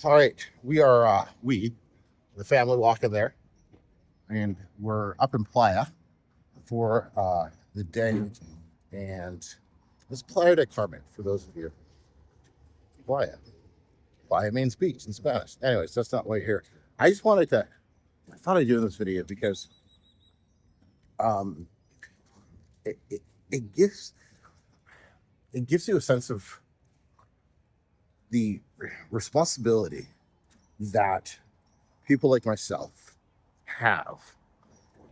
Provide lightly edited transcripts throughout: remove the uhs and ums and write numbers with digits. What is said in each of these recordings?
All right, the family walking there, and we're up in Playa for the day, and it's Playa del Carmen for those of you. Playa, Playa means beach in Spanish. Anyways, that's not why you're here. I just wanted to. I thought I'd do this video because um, it, it, it gives you a sense of the responsibility that people like myself have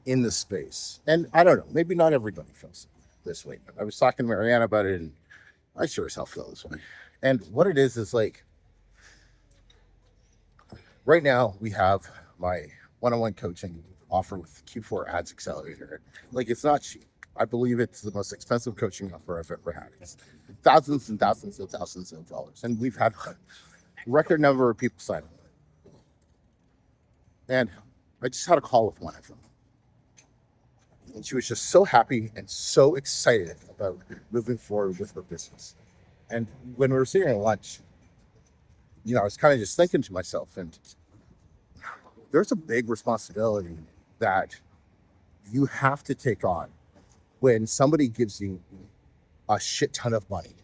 in the space. And I don't know, maybe not everybody feels this way. I was talking to Mariana about it, and I sure as hell feel this way. And what it is like right now we have my one-on-one coaching offer with Q4 Ads Accelerator. Like, it's not cheap. I believe it's the most expensive coaching offer I've ever had. It's thousands and thousands and thousands of dollars. And we've had a record number of people sign up. And I just had a call with one of them. And she was just so happy and so excited about moving forward with her business. And when we were sitting at lunch, I was kind of just thinking to myself, and there's a big responsibility that you have to take on when somebody gives you a shit ton of money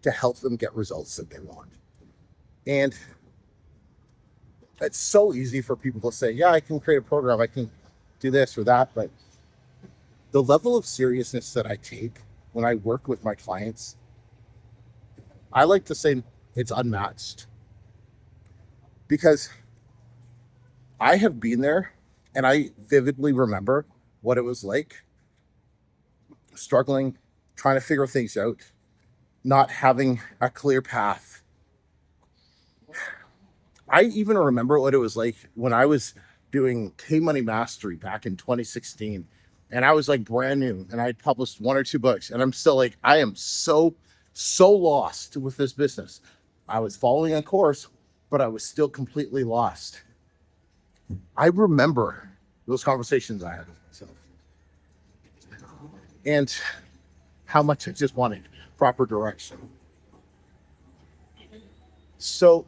to help them get results that they want. And it's so easy for people to say, yeah, I can create a program, I can do this or that, but the level of seriousness that I take when I work with my clients, I like to say it's unmatched, because I have been there and I vividly remember what it was like struggling, trying to figure things out, not having a clear path. I even remember what it was like when I was doing K-Money Mastery back in 2016. And I was like brand new, and I had published one or two books, and I'm still like, I am so lost with this business. I was following a course, but I was still completely lost. I remember those conversations I had with myself and how much I just wanted proper direction. So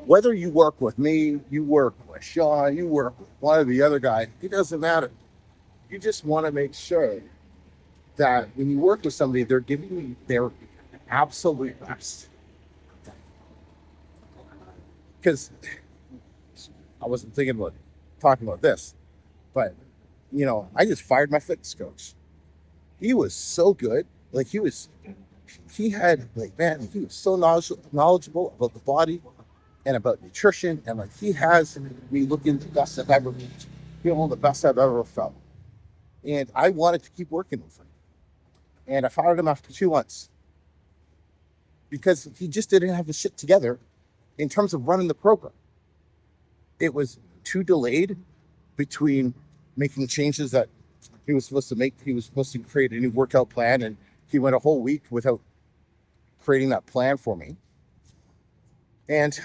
whether you work with me, you work with Sean, you work with one of the other guys, it doesn't matter. You just want to make sure that when you work with somebody, they're giving you their absolute best. Because I wasn't thinking about talking about this, but I just fired my fitness coach. He was so good. Like, he was so knowledgeable about the body and about nutrition, and like, he has me looking the best I've ever been, feeling the best I've ever felt. And I wanted to keep working with him. And I fired him after 2 months because he just didn't have the shit together in terms of running the program. It was too delayed between making changes that he was supposed to make. He was supposed to create a new workout plan, and he went a whole week without creating that plan for me. And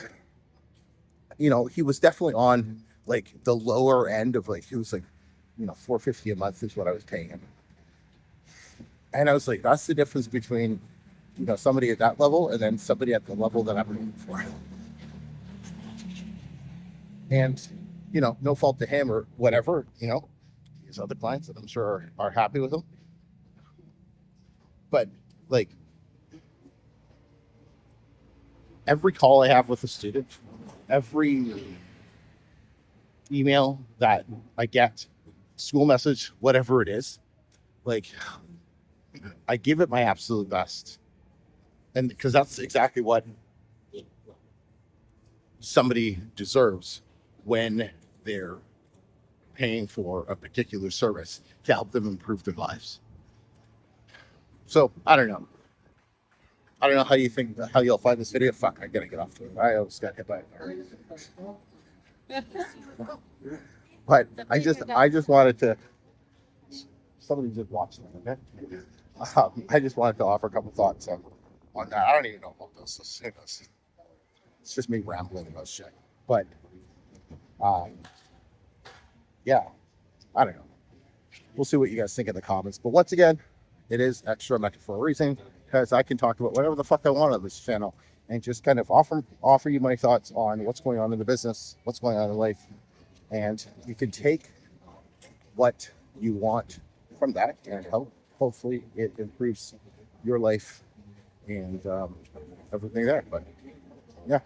he was definitely on like the lower end of, like, he was like, $450 a month is what I was paying him. And I was like, that's the difference between somebody at that level and then somebody at the level that I'm looking for. And no fault to him or whatever. His other clients that I'm sure are happy with him. But like, every call I have with a student, every email that I get, school message, whatever it is, like, I give it my absolute best. And because that's exactly what somebody deserves when they're paying for a particular service to help them improve their lives. So I don't know how you think, how you'll find this video. Fuck, I gotta get off to it. I almost got hit by a car. But I just wanted to. Somebody just watched me, okay? I just wanted to offer a couple thoughts on that. I don't even know about this. It's just me rambling about shit. But yeah, I don't know. We'll see what you guys think in the comments. But once again, it is extra meant for a reason. because I can talk about whatever the fuck I want on this channel and just kind of offer you my thoughts on what's going on in the business, what's going on in life, and you can take what you want from that and hopefully it improves your life and everything there. But yeah.